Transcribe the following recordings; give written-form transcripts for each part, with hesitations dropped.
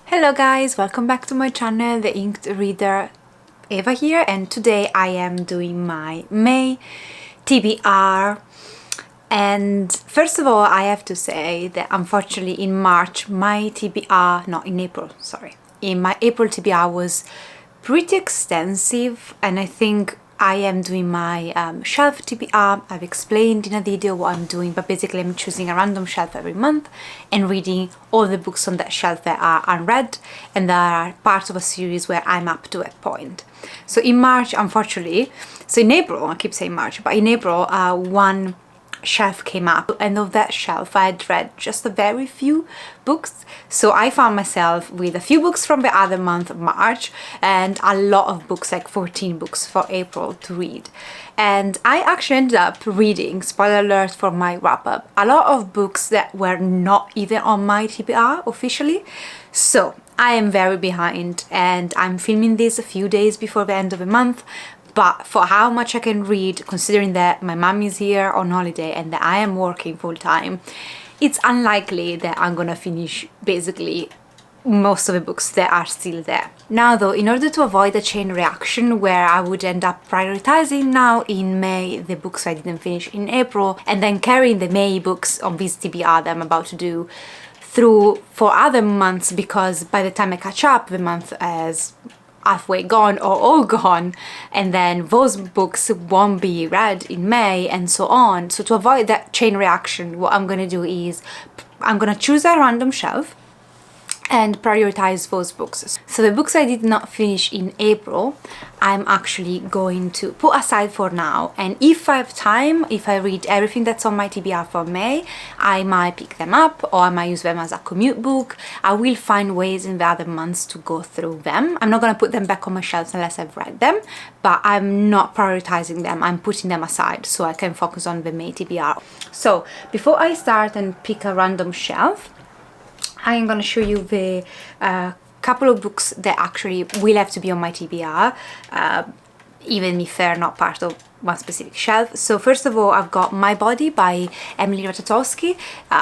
Hello guys, welcome back to my channel, the Inked Reader Eva here, and today I am doing my May TBR. And first of all, I have to say that unfortunately in March my TBR, not in April, sorry, in my April TBR was pretty extensive, and I think I am doing my shelf TBR. I've explained in a video what I'm doing, but basically I'm choosing a random shelf every month and reading all the books on that shelf that are unread and that are part of a series where I'm up to a point. So in March, unfortunately, so in April, I keep saying March, but in April, one shelf came up, and of that shelf I had read just a very few books, so I found myself with a few books from the other month, March, and a lot of books, like 14 books for April to read. And I actually ended up reading, spoiler alert for my wrap-up, a lot of books that were not even on my TBR officially. So I am very behind, and I'm filming this a few days before the end of the month. But for how much I can read, considering that my mom is here on holiday and that I am working full time, it's unlikely that I'm gonna finish basically most of the books that are still there. Now though, in order to avoid a chain reaction where I would end up prioritizing now in May the books I didn't finish in April and then carrying the May books on this TBR that I'm about to do through for other months, because by the time I catch up, the month has halfway gone or all gone, and then those books won't be read in May and so on. So to avoid that chain reaction, what I'm gonna do is I'm gonna choose a random shelf and prioritize those books. So the books I did not finish in April, I'm actually going to put aside for now, and if I have time, if I read everything that's on my TBR for May, I might pick them up or I might use them as a commute book. I will find ways in the other months to go through them. I'm not going to put them back on my shelves unless I've read them, but I'm not prioritizing them. I'm putting them aside so I can focus on the May TBR. So before I start and pick a random shelf, I'm going to show you the couple of books that actually will have to be on my TBR, even if they're not part of one specific shelf. So first of all, I've got My Body by Emily Ratajkowski.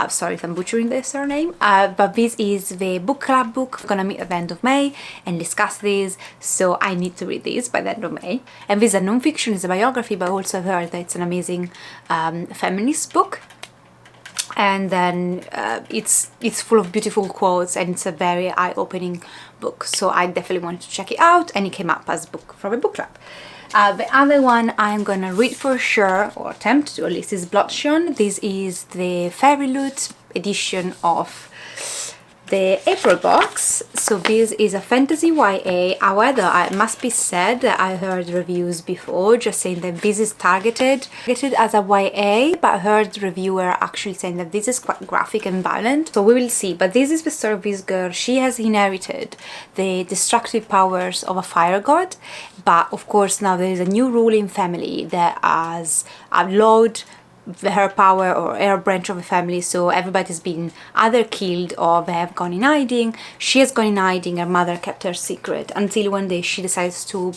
Sorry if I'm butchering the surname, but this is the book club book. I'm gonna meet at the end of May and discuss this, so I need to read this by the end of May. And this is a non-fiction, it's a biography, but also I've heard that it's an amazing feminist book. And then it's full of beautiful quotes, and it's a very eye-opening book, so I definitely wanted to check it out, and it came up as a book from a book club. The other one I'm gonna read for sure, or attempt to at least, is Bloodshone. This is the FairyLoot edition of the April box. So this is a fantasy YA. However, it must be said that I heard reviews before just saying that this is targeted as a YA, but I heard reviewer actually saying that this is quite graphic and violent, so we will see. But this is the story of this girl. She has inherited the destructive powers of a fire god, but of course now there is a new ruling family that has outlawed her power, or her branch of the family, so everybody's been either killed or they have gone in hiding. She has gone in hiding, her mother kept her secret until one day she decides to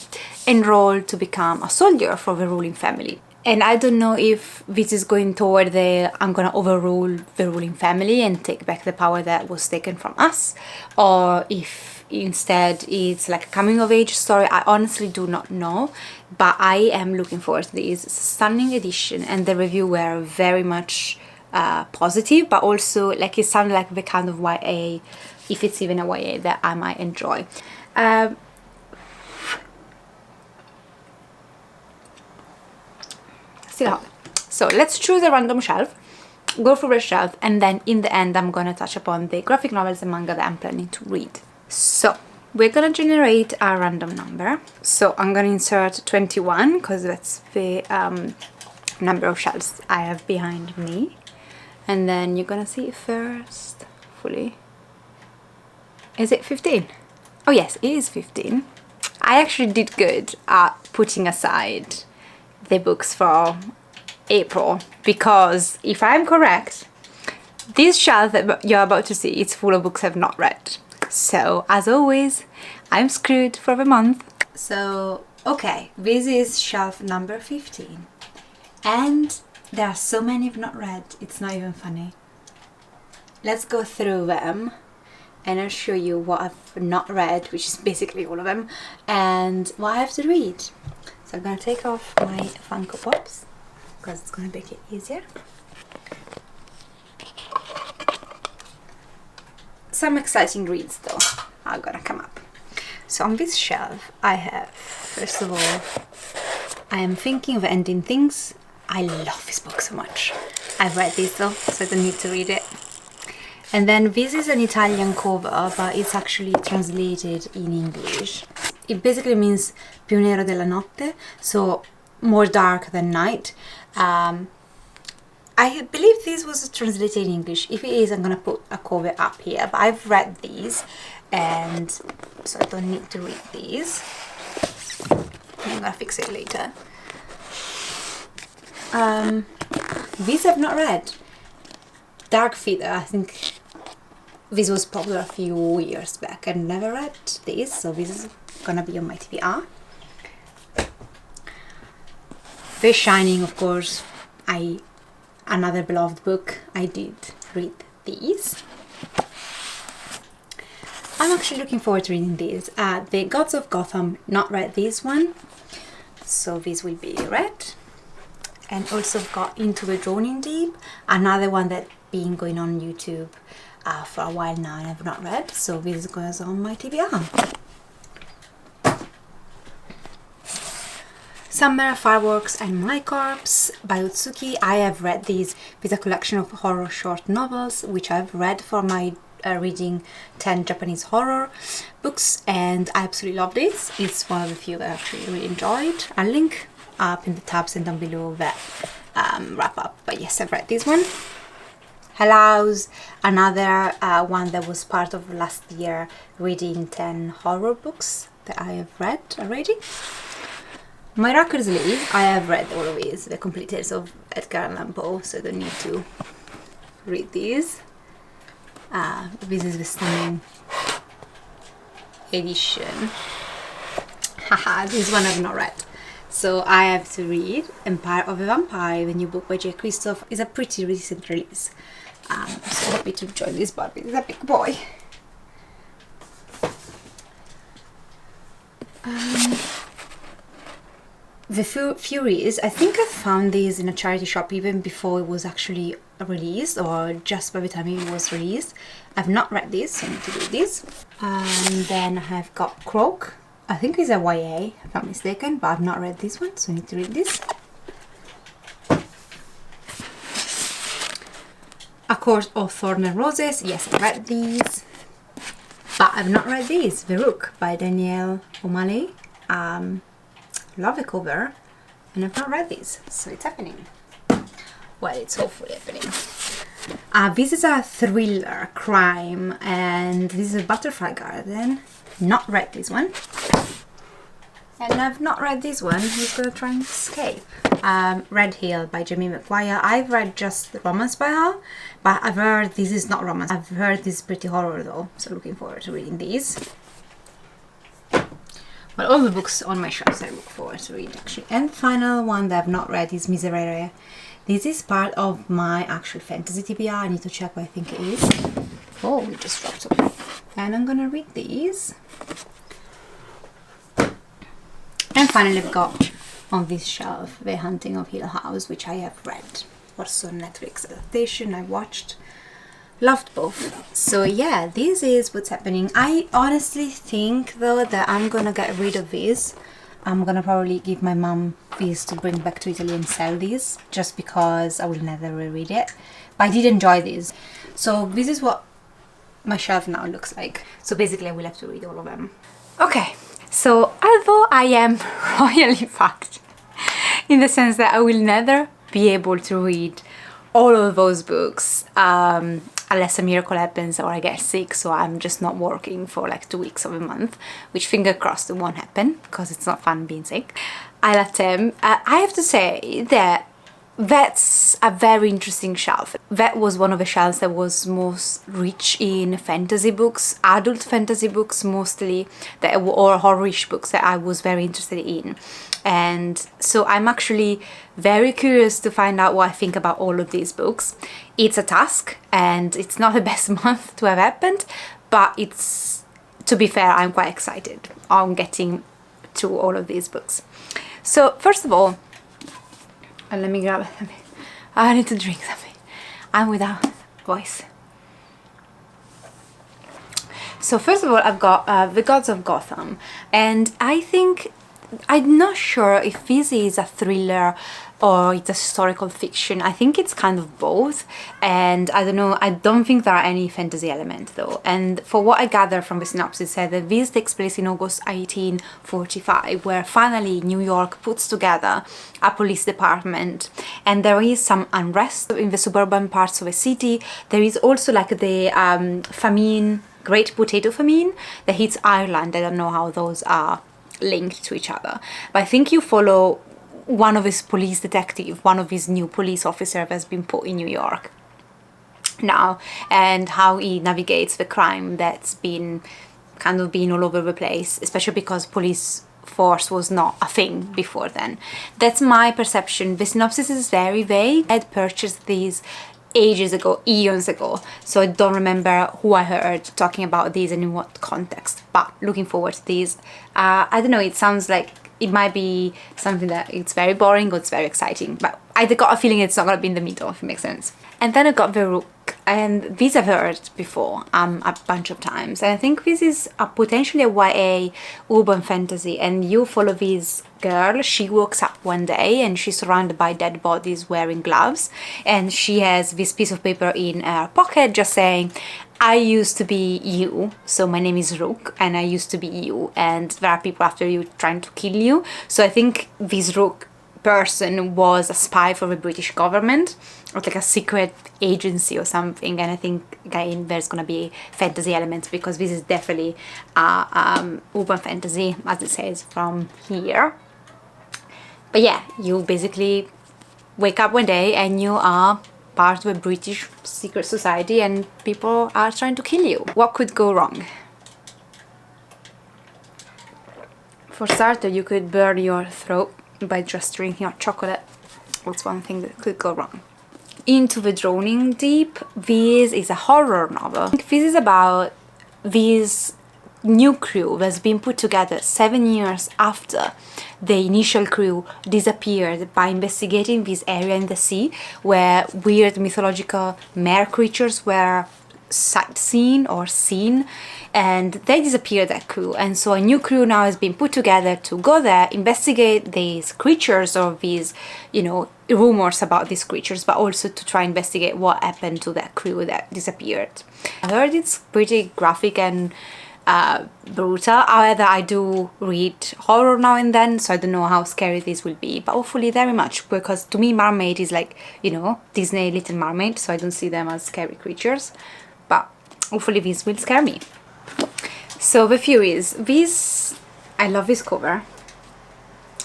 enroll to become a soldier for the ruling family. And I don't know if this is going toward the I'm gonna overrule the ruling family and take back the power that was taken from us, or if instead it's like a coming of age story. I honestly do not know, but I am looking forward to this. It's a stunning edition, and the review were very much positive, but also like it sounded like the kind of YA, if it's even a YA, that I might enjoy. Still hot. So let's choose a random shelf, go through the shelf, and then in the end I'm gonna touch upon the graphic novels and manga that I'm planning to read. So we're gonna generate a random number. So I'm gonna insert 21 because that's the number of shelves I have behind me. And then you're gonna see it first, fully. Is it 15? Oh yes, it is 15. I actually did good at putting aside the books for April, because if I'm correct, this shelf that you're about to see, it's full of books I've not read. So as always, I'm screwed for the month. So okay, this is shelf number 15, and there are so many I've not read, it's not even funny. Let's go through them and I'll show you what I've not read, which is basically all of them, and what I have to read. So I'm gonna take off my Funko Pops because it's gonna make it easier. Some exciting reads though are gonna come up. So on this shelf I have, first of all, I am thinking of ending things. I love this book so much. I've read this though, so I don't need to read it. And then this is an Italian cover, but it's actually translated in English. It basically means più nero della notte, so more dark than night. I believe this was translated in English. If it is, I'm gonna put a cover up here, but I've read these, and so I don't need to read these. I'm gonna fix it later. These I've not read. Dark Feather, I think this was popular a few years back. I never read this, so this is gonna be on my TBR. The Shining, of course, another beloved book. I did read these. I'm actually looking forward to reading these. The Gods of Gotham, not read this one, so this will be read. And also got Into the Droning Deep, another one that's been going on YouTube for a while now and I've not read, so this goes on my TBR. Summer, Fireworks and My Corpse by Utsuki. I have read these with a collection of horror short novels, which I've read for my reading 10 Japanese horror books, and I absolutely love this. It's one of the few that I actually really enjoyed. I'll link up in the tabs and down below that wrap up, but yes, I've read this one. Hell House, another one that was part of last year reading 10 horror books that I have read already. Miraculously, I have read all of these, the complete tales of Edgar Allan Poe, so I don't need to read these. This is the stunning edition. Haha, this one I've not read. So I have to read Empire of a Vampire, the new book by Kristoff. It's a pretty recent release. I'm so happy to join this Barbie. It's a big boy. The Furies, I think I found these in a charity shop even before it was actually released, or just by the time it was released. I've not read this, so I need to read this. And then I have got Croak. I think it's a YA, if I'm not mistaken, but I've not read this one, so I need to read this. A Court of Thorn and Roses. Yes, I read these, but I've not read these. The Rook by Danielle O'Malley. Love the cover, and I've not read these, so it's happening. Well, it's hopefully happening. This is a thriller crime, and this is a Butterfly Garden. Not read this one, and I've not read this one. Who's gonna try and escape? Red Hill by Jamie McGuire. I've read just the romance by her, but I've heard this is not romance. I've heard this is pretty horror though, so looking forward to reading these. Well, all the books on my shelves I look forward to read actually. And the final one that I've not read is Miserere. This is part of my actual fantasy TBR. I need to check what I think it is. Oh, it just dropped something. And I'm gonna read these. And finally I've got on this shelf The Haunting of Hill House, which I have read. Also Netflix adaptation I watched. Loved both. So yeah, this is what's happening. I honestly think though that I'm gonna get rid of these. I'm gonna probably give my mum these to bring back to Italy and sell these, just because I will never reread it. But I did enjoy these. So this is what my shelf now looks like. So basically I will have to read all of them. Okay, so although I am royally fucked in the sense that I will never be able to read all of those books unless a miracle happens or I get sick, so I'm just not working for like 2 weeks of a month, which finger crossed it won't happen because it's not fun being sick. I let him. I have to say that that's a very interesting shelf. That was one of the shelves that was most rich in fantasy books, adult fantasy books mostly, or horror-ish books that I was very interested in. And so I'm actually very curious to find out what I think about all of these books. It's a task and it's not the best month to have happened, but it's, to be fair, I'm quite excited on getting to all of these books. So first of all, let me grab it. I need to drink something. I'm without voice. So first of all, I've got the Gods of Gotham, and I'm not sure if this is a thriller or it's a historical fiction. I think it's kind of both, and I don't know, I don't think there are any fantasy elements though. And for what I gather from the synopsis, it said that this takes place in August 1845, where finally New York puts together a police department, and there is some unrest in the suburban parts of the city. There is also like the famine, Great Potato Famine, that hits Ireland. I don't know how those are linked to each other, but I think you follow one of his police detective, one of his new police officer has been put in New York now, and how he navigates the crime that's been kind of been all over the place, especially because police force was not a thing before then. That's my perception. The synopsis is very vague. I had purchased these ages ago, eons ago, so I don't remember who I heard talking about these and in what context, but looking forward to these. I don't know, it sounds like it might be something that it's very boring or it's very exciting, but I got a feeling it's not going to be in the middle, if it makes sense. And then I got the Rook, and these I've heard before a bunch of times, and I think this is potentially a YA urban fantasy, and you follow this girl. She wakes up one day and she's surrounded by dead bodies wearing gloves, and she has this piece of paper in her pocket just saying, I used to be you, so my name is Rook, and I used to be you, and there are people after you trying to kill you. So I think this Rook person was a spy for the British government, or like a secret agency or something, and I think again there's gonna be fantasy elements because this is definitely urban fantasy, as it says from here. But yeah, you basically wake up one day and you are part of a British secret society and people are trying to kill you. What could go wrong? For starter, you could burn your throat by just drinking hot chocolate. That's one thing that could go wrong. Into the Droning Deep, this is a horror novel. This is about this new crew that's been put together 7 years after the initial crew disappeared by investigating this area in the sea where weird mythological mare creatures were sightseen or seen, and they disappeared, that crew, and so a new crew now has been put together to go there, investigate these creatures or these, you know, rumors about these creatures, but also to try and investigate what happened to that crew that disappeared. I heard it's pretty graphic and brutal. However, I do read horror now and then, so I don't know how scary this will be, but hopefully very much, because to me mermaid is like, you know, Disney Little Mermaid, so I don't see them as scary creatures, but hopefully this will scare me. So the Furies, this, I love this cover.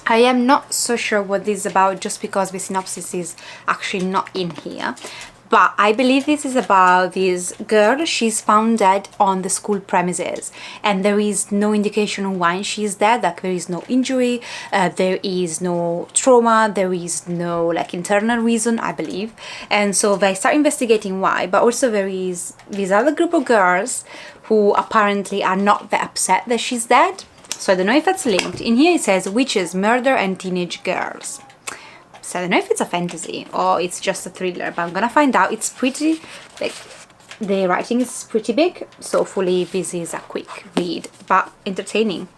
I am not so sure what this is about just because the synopsis is actually not in here, but I believe this is about this girl. She's found dead on the school premises, and there is no indication on why she's dead. Like, there is no injury, there is no trauma, there is no like internal reason, I believe. And so they start investigating why, but also there is this other group of girls who apparently are not that upset that she's dead. So I don't know if that's linked. In here it says witches, murder and teenage girls. So I don't know if it's a fantasy or it's just a thriller, but I'm gonna find out. It's pretty, like, the writing is pretty big, so hopefully this is a quick read, but entertaining.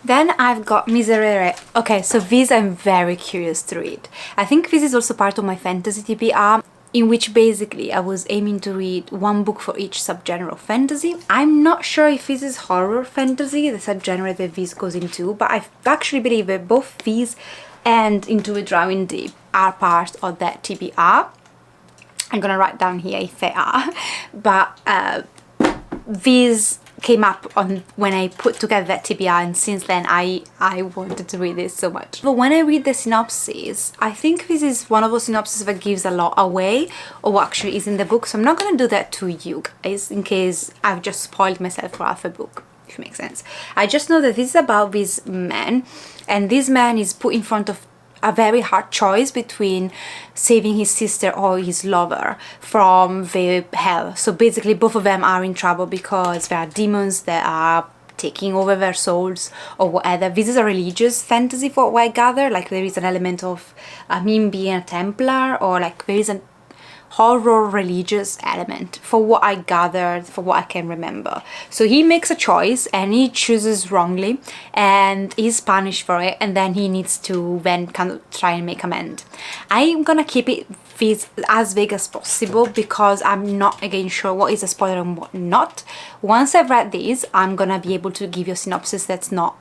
Then I've got Miserere. Okay, so this I'm very curious to read. I think this is also part of my fantasy TBR, in which basically I was aiming to read one book for each subgenre of fantasy. I'm not sure if this is horror fantasy, the subgenre that this goes into, but I actually believe that both these and Into the Drowning Deep are part of that TBR. I'm gonna write down here if they are, but these came up on when I put together that TBR, and since then I wanted to read this so much. But when I read the synopsis, I think this is one of those synopses that gives a lot away of what actually is in the book, so I'm not gonna do that to you guys in case I've just spoiled myself for half a book, if it makes sense. I just know that this is about this man, and this man is put in front of a very hard choice between saving his sister or his lover from the hell. So basically both of them are in trouble because there are demons that are taking over their souls or whatever. This is a religious fantasy for what I gather. Like there is an element of him being a Templar, or like there is a horror religious element for what I gathered, for what I can remember. So he makes a choice and he chooses wrongly and he's punished for it, and then he needs to then kind of try and make amends. I'm gonna keep it as vague as possible because I'm not again sure what is a spoiler and what not. Once I've read these, I'm gonna be able to give you a synopsis that's not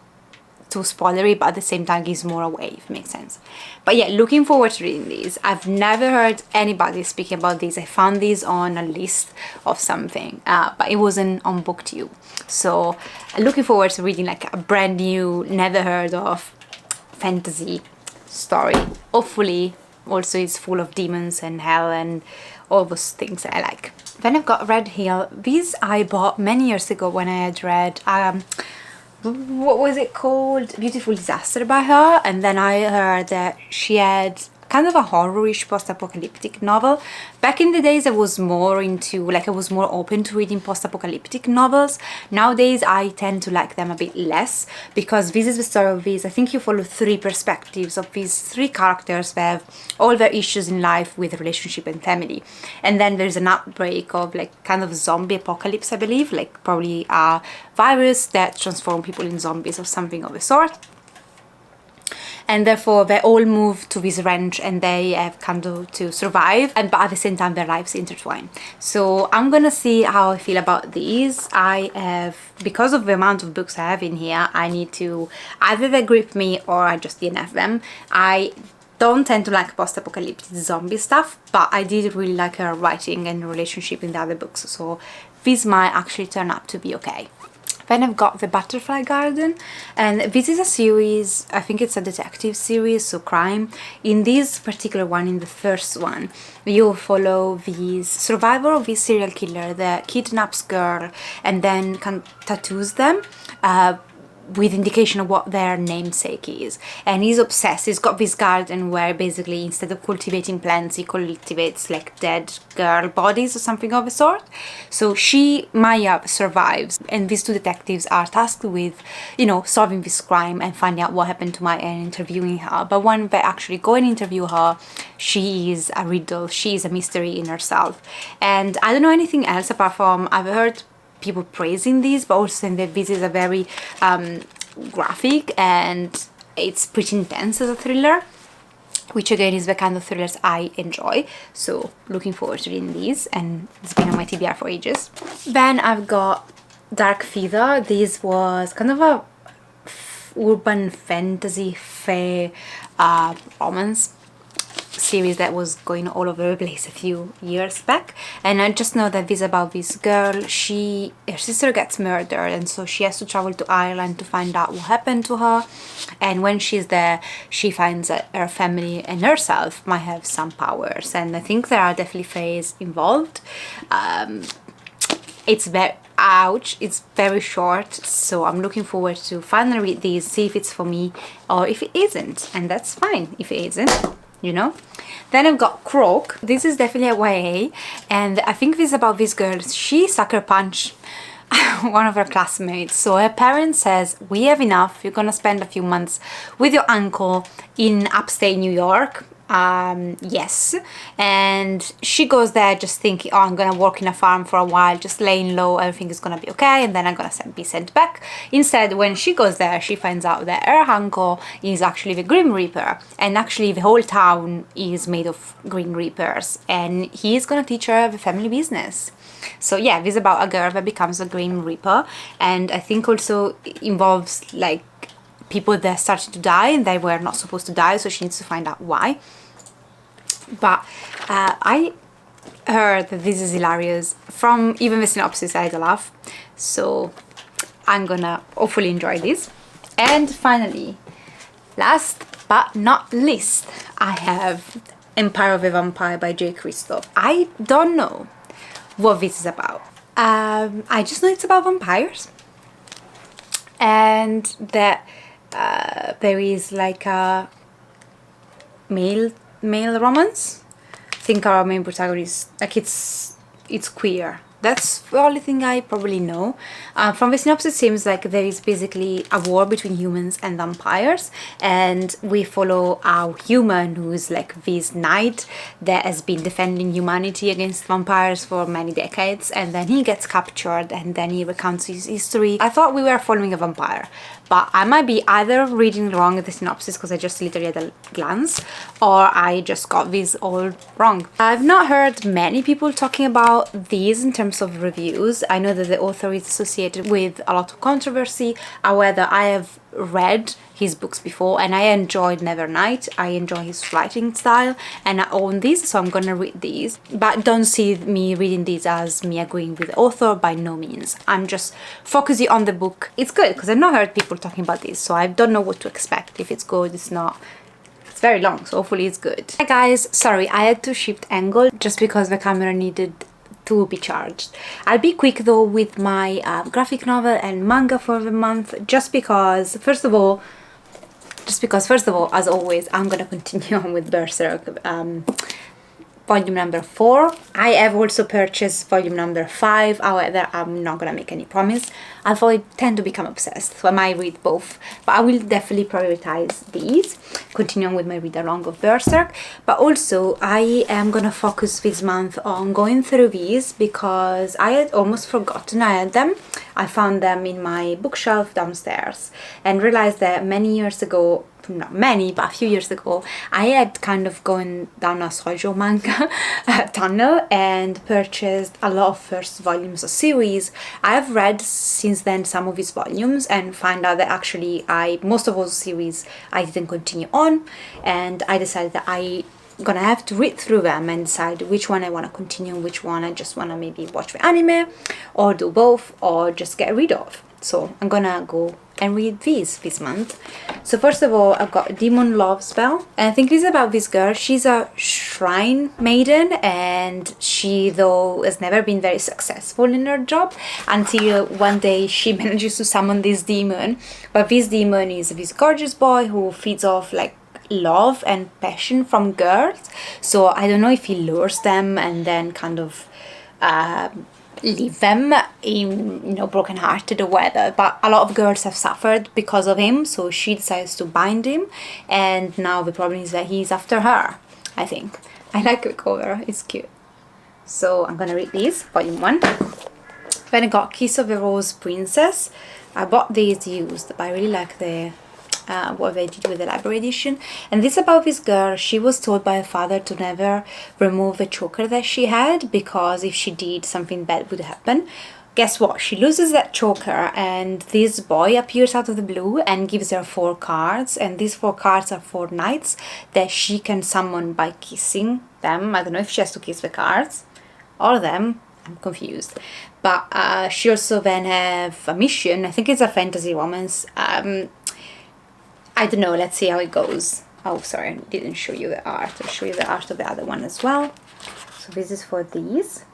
too spoilery, but at the same time gives more away, if it makes sense. But yeah, looking forward to reading these. I've never heard anybody speaking about these. I found these on a list of something, but it wasn't on BookTube. So looking forward to reading like a brand new, never heard of fantasy story. Hopefully also it's full of demons and hell and all those things that I like. Then I've got Red Hill. These I bought many years ago when I had read what was it called? Beautiful Disaster by her, and then I heard that she had kind of a horror-ish post-apocalyptic novel. Back in the days I was more into, like I was more open to reading post-apocalyptic novels. Nowadays I tend to like them a bit less because this is the story of these. I think you follow three perspectives of these three characters that have all their issues in life with relationship and family. And then there's an outbreak of like kind of zombie apocalypse, I believe, like probably a virus that transforms people in zombies or something of the sort. And therefore they all move to this ranch and they have kind of to survive, and but at the same time their lives intertwine. So I'm gonna see how I feel about these. I have, because of the amount of books I have in here, I need to either they grip me or I just DNF them. I don't tend to like post-apocalyptic zombie stuff, but I did really like her writing and relationship in the other books, so this might actually turn out to be okay. Then I've got The Butterfly Garden, and this is a series, I think it's a detective series, so crime. In this particular one, in the first one, you follow this survivor of this serial killer that kidnaps girl and then tattoos them with indication of what their namesake is. And he's obsessed. He's got this garden where basically instead of cultivating plants, he cultivates like dead girl bodies or something of the sort. So she, Maya, survives, and these two detectives are tasked with, you know, solving this crime and finding out what happened to Maya and interviewing her. But when they actually go and interview her, she is a riddle. She is a mystery in herself. And I don't know anything else apart from I've heard people praising these, but also saying that this is a very graphic and it's pretty intense as a thriller, which again is the kind of thrillers I enjoy. So looking forward to reading these, and it's been on my TBR for ages. Then I've got Dark Feather. This was kind of a urban fantasy fair romance series that was going all over the place a few years back, and I just know that this is about this girl. Her sister gets murdered, and so she has to travel to Ireland to find out what happened to her. And when she's there, she finds that her family and herself might have some powers, and I think there are definitely fays involved. It's very it's very short, so I'm looking forward to finally read these, see if it's for me or if it isn't, and that's fine if it isn't, you know. Then I've got Croak. This is definitely a YA, and I think this is about this girl. She sucker punched one of her classmates, so her parents says, we have enough, you're gonna spend a few months with your uncle in upstate New York. Yes, and she goes there just thinking, oh, I'm gonna work in a farm for a while, just laying low, everything is gonna be okay, and then I'm gonna be sent back. Instead, when she goes there, she finds out that her uncle is actually the Grim Reaper, and actually the whole town is made of Grim Reapers, and he is gonna teach her the family business. So yeah, this is about a girl that becomes a Grim Reaper, and I think also involves like people that started to die and they were not supposed to die, so she needs to find out why. But I heard that this is hilarious. From even the synopsis, I had a laugh, so I'm gonna hopefully enjoy this. And finally, last but not least, I have Empire of the Vampire by J. Kristoff. I don't know what this is about. I just know it's about vampires, and that there is like a male romance. I think our main protagonist, like, it's queer. That's the only thing I probably know. From the synopsis, it seems like there is basically a war between humans and vampires, and we follow our human who is like this knight that has been defending humanity against vampires for many decades, and then he gets captured and then he recounts his history. I thought we were following a vampire, but I might be either reading wrong the synopsis because I just literally had a glance, or I just got this all wrong. I've not heard many people talking about these in terms of reviews. I know that the author is associated with a lot of controversy. However, I have read his books before and I enjoyed Nevernight. I enjoy his writing style and I own these, so I'm gonna read these. But don't see me reading these as me agreeing with the author, by no means. I'm just focusing on the book. It's good because I've not heard people talking about this, so I don't know what to expect. If it's good, it's not. It's very long, so hopefully it's good. Hi guys, sorry, I had to shift angle just because the camera needed to be charged. I'll be quick though with my graphic novel and manga for the month, just because first of all, as always, I'm gonna continue on with Berserk volume number 4. I have also purchased volume number 5, however I'm not gonna make any promise. I tend to become obsessed, so I might read both, but I will definitely prioritize these, continue on with my read along of Berserk. But also I am gonna focus this month on going through these because I had almost forgotten I had them. I found them in my bookshelf downstairs and realized that many years ago, not many, but a few years ago, I had kind of gone down a shoujo manga tunnel and purchased a lot of first volumes of series. I have read since then some of his volumes and find out that actually most of those series I didn't continue on, and I decided that I gonna have to read through them and decide which one I want to continue and which one I just want to maybe watch the anime or do both or just get rid of. So I'm gonna go and read these this month. So first of all, I've got Demon Love Spell, and I think this is about this girl. She's a shrine maiden and she though has never been very successful in her job until one day she manages to summon this demon. But this demon is this gorgeous boy who feeds off like love and passion from girls. So I don't know if he lures them and then kind of leave them in, you know, broken-hearted or whatever, but a lot of girls have suffered because of him, so she decides to bind him, and now the problem is that he's after her, I think. I like the cover, it's cute. So I'm gonna read these, volume 1. Then I got Kiss of the Rose Princess. I bought these used, but I really like the what they did with the library edition. And this about this girl, she was told by her father to never remove the choker that she had, because if she did, something bad would happen. Guess what? She loses that choker and this boy appears out of the blue and gives her 4 cards, and these 4 cards are 4 knights that she can summon by kissing them. I don't know if she has to kiss the cards or them, I'm confused. But she also then have a mission. I think it's a fantasy romance. I don't know, let's see how it goes. Oh, sorry, I didn't show you the art. I'll show you the art of the other one as well. So this is for these.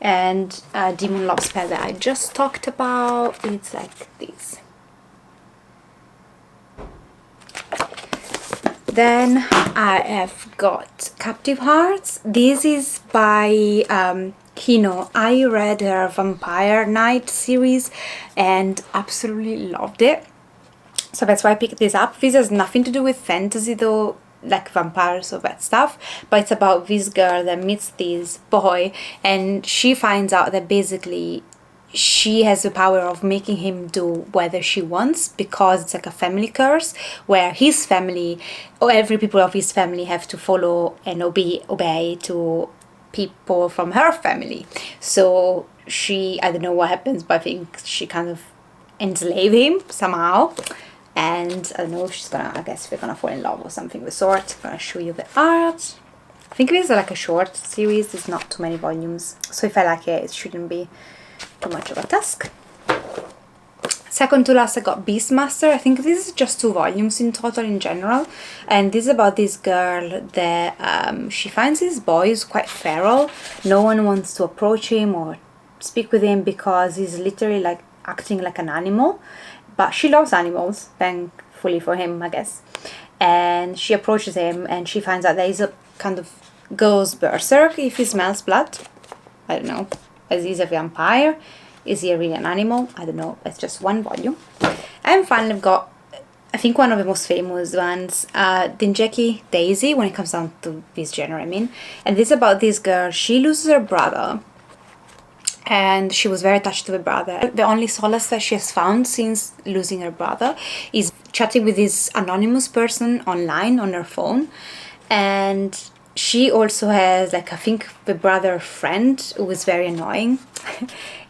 And Demon Love Spell that I just talked about, it's like this. Then I have got Captive Hearts. This is by Hino. I read her Vampire Knight series and absolutely loved it. So that's why I picked this up. This has nothing to do with fantasy though, like vampires or that stuff, but it's about this girl that meets this boy and she finds out that basically she has the power of making him do whatever she wants, because it's like a family curse where his family or every people of his family have to follow and obey to people from her family. So she, I don't know what happens, but I think she kind of enslave him somehow. And I don't know, she's gonna, I guess we're gonna fall in love or something of the sort. I'm gonna show you the art. I think this is like a short series, there's not too many volumes. So if I like it, it shouldn't be too much of a task. Second to last, I got Beastmaster. I think this is just 2 volumes in total in general. And this is about this girl that she finds this boy who's quite feral. No one wants to approach him or speak with him because he's literally like acting like an animal. But she loves animals, thankfully for him, I guess. and she approaches him and she finds out that he's a kind of goes berserk if he smells blood. I don't know. As he's a vampire. Is he really an animal? I don't know. It's just one volume. And finally I've got, I think, one of the most famous ones, Dingeki Daisy, when it comes down to this genre, I mean. And this is about this girl. She loses her brother. And she was very attached to her brother. The only solace that she has found since losing her brother is chatting with this anonymous person online on her phone. And she also has, like, I think the brother friend who is very annoying.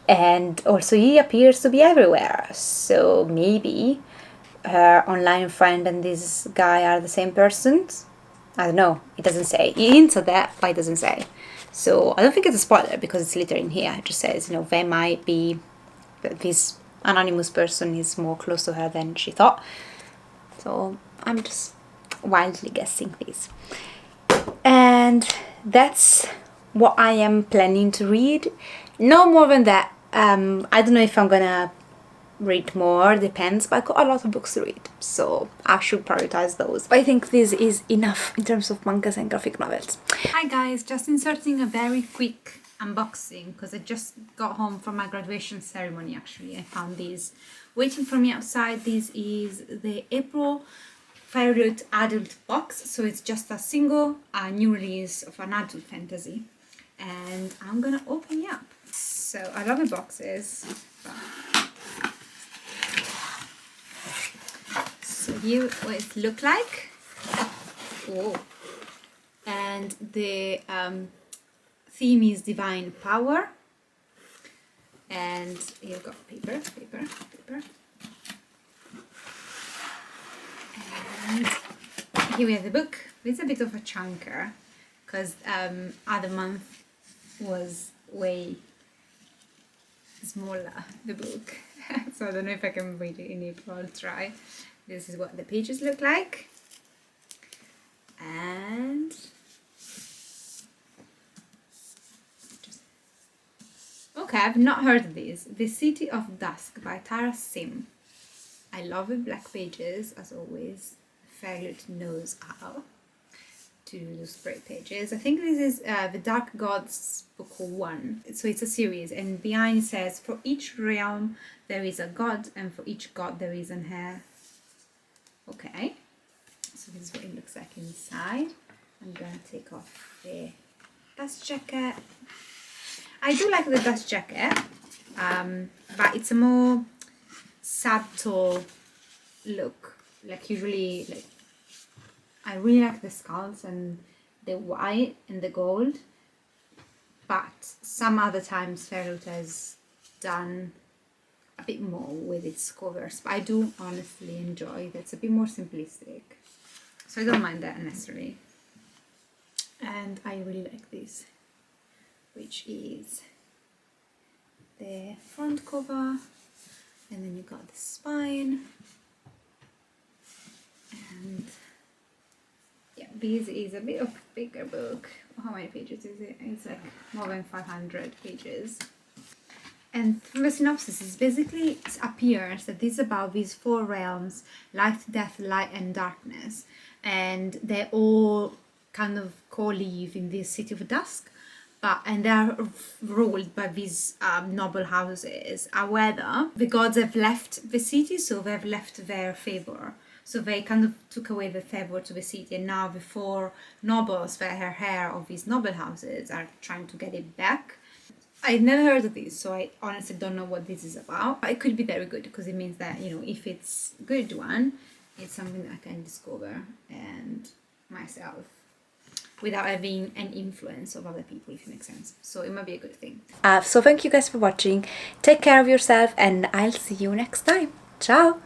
And also he appears to be everywhere. So maybe her online friend and this guy are the same persons. I don't know. It doesn't say. He hints at that, but it doesn't say. So I don't think it's a spoiler because it's later in here. It just says, you know, there might be this anonymous person is more close to her than she thought. So I'm just wildly guessing this. And that's what I am planning to read. No more than that. I don't know if I'm gonna read more, depends, but I got a lot of books to read, so I should prioritize those. But I think this is enough in terms of mangas and graphic novels. Hi guys, just inserting a very quick unboxing because I just got home from my graduation ceremony. Actually, I found these waiting for me outside. This is the April FairyLoot adult box, so it's just a single new release of an adult fantasy, and I'm gonna open it up. So I love the boxes. So here what it look like. Whoa. And the theme is divine power. And you've got paper. And here we have the book. It's a bit of a chunker because other month was way smaller, the book. So I don't know if I can read it in April. I'll try. This is what the pages look like. And okay, I've not heard of this. The City of Dusk by Tara Sim. I love the black pages, as always. FairyLoot knows how to do those great pages. I think this is the Dark Gods book 1. So it's a series, and behind it says, for each realm there is a god, and for each god there is an heir. Okay, so this is what it looks like inside. I'm gonna take off the dust jacket. I do like the dust jacket, but it's a more subtle look. Like usually, like I really like the skulls and the white and the gold, but some other times FairyLoot has done a bit more with its covers, but I do honestly enjoy that. It's a bit more simplistic, so I don't mind that necessarily. And I really like this, which is the front cover, and then you got the spine, and yeah, this is a bit of a bigger book. How many pages is it? It's like more than 500 pages. And from the synopsis, it basically appears that this is about these 4 realms: light, death, light, and darkness, and they all kind of co-live in this City of Dusk, and they are ruled by these noble houses. However, the gods have left the city, so they've left their favor. So they kind of took away the favor to the city, and now the 4 nobles that are heir of these noble houses are trying to get it back. I've never heard of this, so I honestly don't know what this is about. But it could be very good, because it means that, you know, if it's a good one, it's something that I can discover and myself without having an influence of other people, if it makes sense. So it might be a good thing. So thank you guys for watching. Take care of yourself, and I'll see you next time. Ciao!